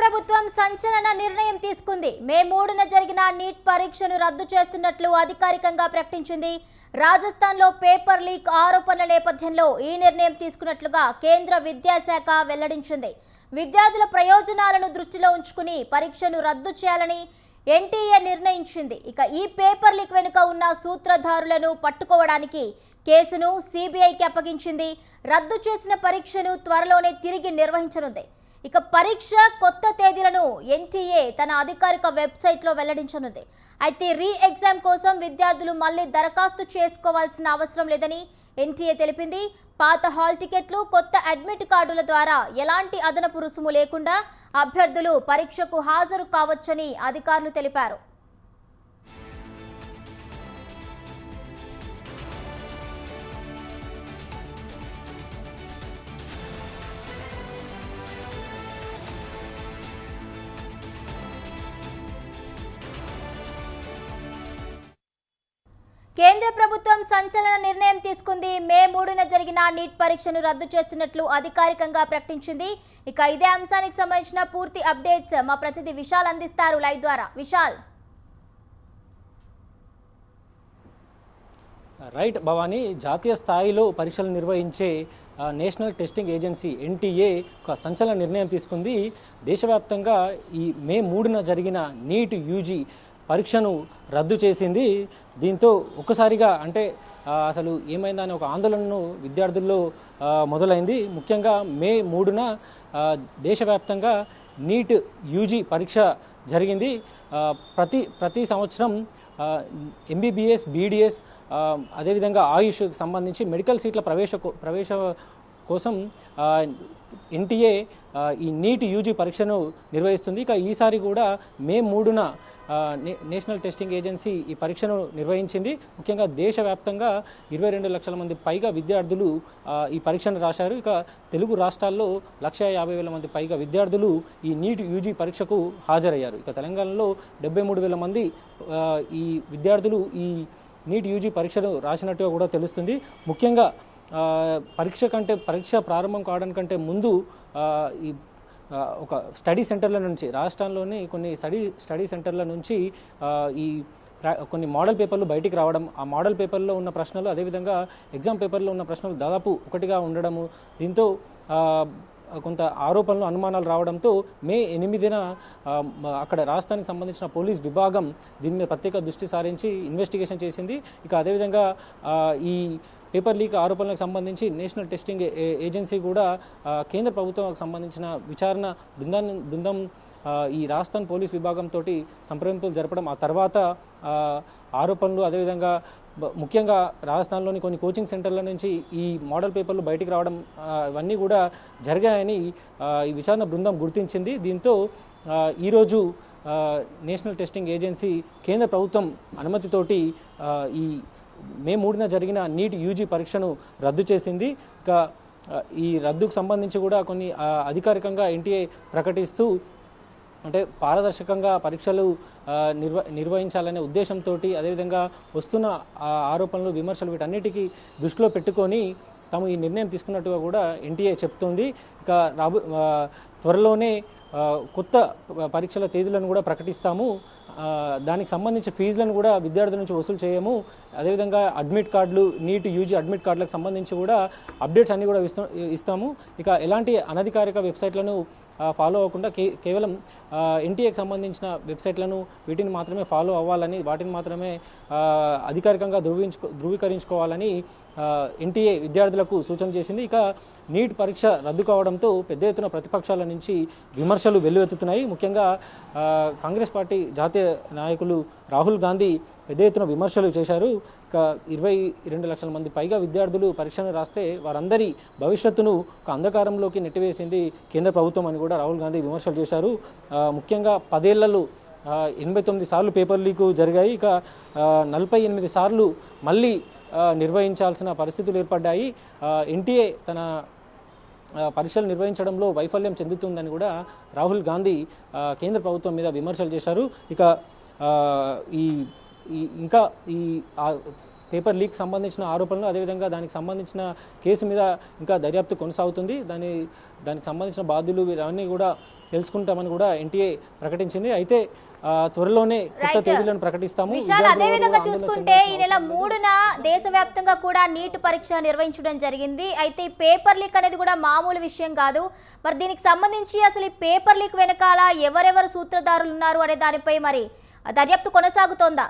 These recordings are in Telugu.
ప్రభుత్వం సంచలన నిర్ణయం తీసుకుంది. మే 3న జరిగిన నీట్ పరీక్షను రద్దు చేస్తున్నట్లు అధికారికంగా ప్రకటించింది. రాజస్థాన్లో పేపర్ లీక్ ఆరోపణల నేపథ్యంలో ఈ నిర్ణయం తీసుకున్నట్లుగా కేంద్ర విద్యాశాఖ వెల్లడించింది. విద్యార్థుల ప్రయోజనాలను దృష్టిలో ఉంచుకుని పరీక్షను రద్దు చేయాలని ఎన్టీఏ నిర్ణయించింది. ఇక ఈ పేపర్ లీక్ వెనుక ఉన్న సూత్రధారులను పట్టుకోవడానికి కేసును సిబిఐకి అప్పగించింది. రద్దు చేసిన పరీక్షను త్వరలోనే తిరిగి నిర్వహించనుంది. ఇక పరీక్ష కొత్త తేదీలను ఎన్టీఏ తన అధికారిక వెబ్సైట్లో వెల్లడించనుంది. అయితే రీ ఎగ్జామ్ కోసం విద్యార్థులు మళ్లీ దరఖాస్తు చేసుకోవాల్సిన అవసరం లేదని ఎన్టీఏ తెలిపింది. పాత హాల్ టికెట్లు, కొత్త అడ్మిట్ కార్డుల ద్వారా ఎలాంటి అదనపు రుసుము లేకుండా అభ్యర్థులు పరీక్షకు హాజరు కావచ్చని అధికారులు తెలిపారు. కేంద్ర ప్రభుత్వం సంచలన నిర్ణయం తీసుకుంది. మే 3న జరిగిన నీట్ పరీక్షను రద్దు చేస్తున్నట్లు అధికారికంగా ప్రకటించింది. ఇక ఇదే అంశానికి సంబంధించిన పూర్తి అప్డేట్స్ మా ప్రతినిధి విశాల్ అందిస్తారు లైవ్ ద్వారా. విశాల్. రైట్ భవానీ, జాతీయ స్థాయిలో పరీక్షలు నిర్వహించే నేషనల్ టెస్టింగ్ ఏజెన్సీ ఎన్టీఏ ఒక సంచలన నిర్ణయం తీసుకుంది. దేశవ్యాప్తంగా ఈ మే 3న జరిగిన నీట్ యూజీ పరీక్షను రద్దు చేసింది. దీంతో ఒక్కసారిగా అంటే అసలు ఏమైందని ఒక ఆందోళనను విద్యార్థుల్లో మొదలైంది. ముఖ్యంగా మే 3న దేశవ్యాప్తంగా నీట్ యూజీ పరీక్ష జరిగింది. ప్రతి సంవత్సరం ఎంబీబీఎస్, బీడీఎస్, అదేవిధంగా ఆయుష్కి సంబంధించి మెడికల్ సీట్ల ప్రవేశ కోసం ఎన్టీఏ ఈ నీట్ యూజీ పరీక్షను నిర్వహిస్తుంది. ఇక ఈసారి కూడా మే 3న నేషనల్ టెస్టింగ్ ఏజెన్సీ ఈ పరీక్షను నిర్వహించింది. ముఖ్యంగా దేశవ్యాప్తంగా 22 లక్షల మంది పైగా విద్యార్థులు ఈ పరీక్షను రాశారు. ఇక తెలుగు రాష్ట్రాల్లో 1,50,000 మంది పైగా విద్యార్థులు ఈ నీట్ యూజీ పరీక్షకు హాజరయ్యారు. ఇక తెలంగాణలో 73,000 మంది ఈ విద్యార్థులు ఈ నీట్ యూజీ పరీక్షను రాసినట్టుగా కూడా తెలుస్తుంది. ముఖ్యంగా పరీక్ష ప్రారంభం కావడానికంటే ముందు ఈ ఒక స్టడీ సెంటర్ల నుంచి రాష్ట్రంలోని కొన్ని స్టడీ సెంటర్ల నుంచి ఈ కొన్ని మోడల్ పేపర్లు బయటికి రావడం, ఆ మోడల్ పేపర్లో ఉన్న ప్రశ్నలు అదేవిధంగా ఎగ్జామ్ పేపర్లో ఉన్న ప్రశ్నలు దాదాపు ఒకటిగా ఉండడము, దీంతో కొంత ఆరోపణలు, అనుమానాలు రావడంతో మే 8న అక్కడ రాష్ట్రానికి సంబంధించిన పోలీస్ విభాగం దీని మీద ప్రత్యేక దృష్టి సారించి ఇన్వెస్టిగేషన్ చేసింది. ఇక అదేవిధంగా ఈ పేపర్ లీక్ ఆరోపణలకు సంబంధించి నేషనల్ టెస్టింగ్ ఏజెన్సీ కూడా కేంద్ర ప్రభుత్వానికి సంబంధించిన విచారణ బృందం ఈ రాజస్థాన్ పోలీస్ విభాగంతో సంప్రదింపులు జరపడం, ఆ తర్వాత ఆరోపణలు అదేవిధంగా ముఖ్యంగా రాజస్థాన్లోని కొన్ని కోచింగ్ సెంటర్ల నుంచి ఈ మోడల్ పేపర్లు బయటికి రావడం ఇవన్నీ కూడా జరిగాయని ఈ విచారణ బృందం గుర్తించింది. దీంతో ఈరోజు నేషనల్ టెస్టింగ్ ఏజెన్సీ కేంద్ర ప్రభుత్వం అనుమతితోటి ఈ మే 3న జరిగిన నీట్ యూజీ పరీక్షను రద్దు చేసింది. ఇక ఈ రద్దుకు సంబంధించి కూడా కొన్ని అధికారికంగా ఎన్టీఏ ప్రకటిస్తూ అంటే పారదర్శకంగా పరీక్షలు నిర్వహించాలనే ఉద్దేశంతో అదేవిధంగా వస్తున్న ఆరోపణలు, విమర్శలు వీటన్నిటికీ దృష్టిలో పెట్టుకొని తాము ఈ నిర్ణయం తీసుకున్నట్టుగా కూడా ఎన్టీఏ చెప్తోంది. ఇక త్వరలోనే కొత్త పరీక్షల తేదీలను కూడా ప్రకటిస్తాము, దానికి సంబంధించి ఫీజులను కూడా విద్యార్థుల నుంచి వసూలు చేయము, అదేవిధంగా అడ్మిట్ కార్డులు, నీట్ యూజీ అడ్మిట్ కార్డులకు సంబంధించి కూడా అప్డేట్స్ అన్నీ కూడా ఇస్తాము. ఇక ఎలాంటి అనధికారిక వెబ్సైట్లను ఫాలో అవ్వకుండా కేవలం ఎన్టీఏకి సంబంధించిన వెబ్సైట్లను వీటిని మాత్రమే ఫాలో అవ్వాలని, వాటిని మాత్రమే అధికారికంగా ధృవీకరించుకోవాలని ఎన్టీఏ విద్యార్థులకు సూచన చేసింది. ఇక నీట్ పరీక్ష రద్దు కావడంతో పెద్ద ఎత్తున ప్రతిపక్షాల నుంచి విమర్శలు వెల్లువెత్తుతున్నాయి. ముఖ్యంగా కాంగ్రెస్ పార్టీ జాతీయ నాయకులు రాహుల్ గాంధీ పెద్ద ఎత్తున విమర్శలు చేశారు. ఇక 22 లక్షల మంది పైగా విద్యార్థులు పరీక్షను రాస్తే వారందరి భవిష్యత్తును ఒక అంధకారంలోకి నెట్టివేసింది కేంద్ర ప్రభుత్వం అని కూడా రాహుల్ గాంధీ విమర్శలు చేశారు. ముఖ్యంగా 10 ఏళ్లలో 89 సార్లు పేపర్ లీకు జరిగాయి. ఇక 48 సార్లు మళ్ళీ నిర్వహించాల్సిన పరిస్థితులు ఏర్పడ్డాయి. ఎన్టీఏ తన పరీక్షలు నిర్వహించడంలో వైఫల్యం చెందుతుందని కూడా రాహుల్ గాంధీ కేంద్ర ప్రభుత్వం మీద విమర్శలు చేశారు. ఇక ఇంకా ఈ పేపర్ లీక్ సంబంధించిన ఆరోపణలు, అదేవిధంగా దానికి సంబంధించిన కేసు మీద ఇంకా దర్యాప్తు కొనసాగుతుంది. దానికి సంబంధించిన బాధ్యులు వీరన్నీ కూడా తెలుసుకుంటామని కూడా ఎన్టీఏ ప్రకటించింది. అయితే త్వరలోనే కొత్త తేదీలను ప్రకటిస్తాము. విశాల్, అదే విధంగా చూసుకుంటే ఈ నెల 3న దేశవ్యాప్తంగా కూడా నీట్ పరీక్ష నిర్వహించడం జరిగింది. అయితే ఈ పేపర్ లీక్ అనేది కూడా మామూలు విషయం కాదు. మరి దీనికి సంబంధించి అసలు ఈ పేపర్ లీక్ వెనకాల ఎవరెవరు సూత్రధారులు ఉన్నారు అనే దానిపై మరి దర్యాప్తు కొనసాగుతోందా?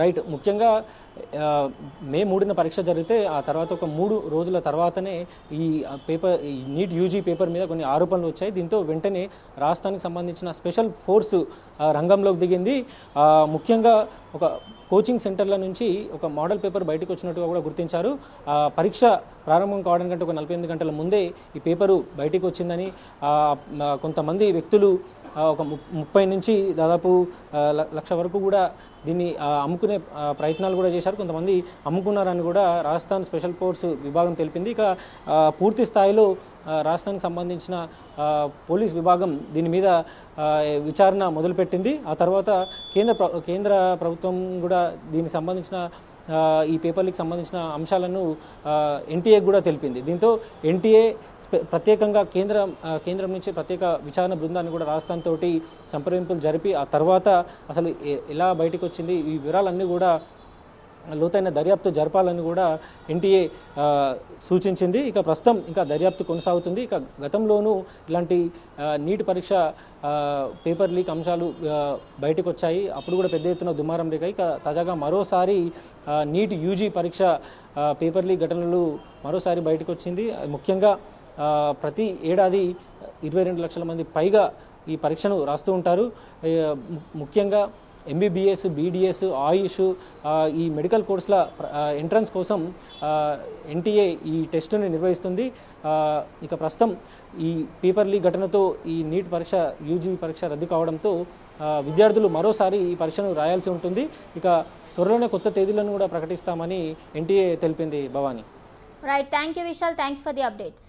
రైట్, ముఖ్యంగా మే 3న పరీక్ష జరిగితే ఆ తర్వాత ఒక 3 రోజుల తర్వాతనే ఈ నీట్ యూజీ పేపర్ మీద కొన్ని ఆరోపణలు వచ్చాయి. దీంతో వెంటనే రాష్ట్రానికి సంబంధించిన స్పెషల్ ఫోర్సు రంగంలోకి దిగింది. ముఖ్యంగా ఒక కోచింగ్ సెంటర్ల నుంచి ఒక మోడల్ పేపర్ బయటకు వచ్చినట్టుగా కూడా గుర్తించారు. పరీక్ష ప్రారంభం కావడానికంటే ఒక 48 గంటల ముందే ఈ పేపరు బయటకు వచ్చిందని కొంతమంది వ్యక్తులు ఒక 30 నుంచి దాదాపు 1,00,000 వరకు కూడా దీన్ని అమ్ముకునే ప్రయత్నాలు కూడా చేశారు. కొంతమంది అమ్ముకున్నారని కూడా రాజస్థాన్ స్పెషల్ ఫోర్స్ విభాగం తెలిపింది. ఇక పూర్తి స్థాయిలో రాజస్థాన్కి సంబంధించిన పోలీస్ విభాగం దీని మీద విచారణ మొదలుపెట్టింది. ఆ తర్వాత కేంద్ర ప్రభుత్వం కూడా దీనికి సంబంధించిన ఈ పేపర్ లీక్ సంబంధించిన అంశాలను ఎన్టీఏ కూడా తెలిపింది. దీంతో ఎన్టీఏ ప్రత్యేకంగా కేంద్రం నుంచి ప్రత్యేక విచారణ బృందాన్ని కూడా రాజస్థాన్ తోటి సంప్రదింపులు జరిపి ఆ తర్వాత అసలు ఎలా బయటకు వచ్చింది ఈ వివరాలన్నీ కూడా లోతైన దర్యాప్తు జరపాలని కూడా ఎన్టీఏ సూచించింది. ఇక ప్రస్తుతం ఇంకా దర్యాప్తు కొనసాగుతుంది. ఇక గతంలోనూ ఇలాంటి నీట్ పరీక్ష పేపర్ లీక్ అంశాలు బయటకు వచ్చాయి. అప్పుడు కూడా పెద్ద ఎత్తున దుమారం రేగాయి. ఇక తాజాగా మరోసారి నీట్ యూజీ పరీక్ష పేపర్ లీక్ ఘటనలు మరోసారి బయటకు వచ్చింది. ముఖ్యంగా ప్రతి ఏడాది 22 లక్షల మంది పైగా ఈ పరీక్షను రాస్తూ ఉంటారు. ముఖ్యంగా ఎంబీబీఎస్, బీడీఎస్, ఆయుష్ ఈ మెడికల్ కోర్సుల ఎంట్రన్స్ కోసం ఎన్టీఏ ఈ టెస్టుని నిర్వహిస్తుంది. ఇక ప్రస్తుతం ఈ పేపర్ లీక్ ఘటనతో ఈ నీట్ పరీక్ష యూజీ పరీక్ష రద్దు కావడంతో విద్యార్థులు మరోసారి ఈ పరీక్షను రాయాల్సి ఉంటుంది. ఇక త్వరలోనే కొత్త తేదీలను కూడా ప్రకటిస్తామని ఎన్టీఏ తెలిపింది. Bhavani. Right, thank you Vishal, thank you for the updates.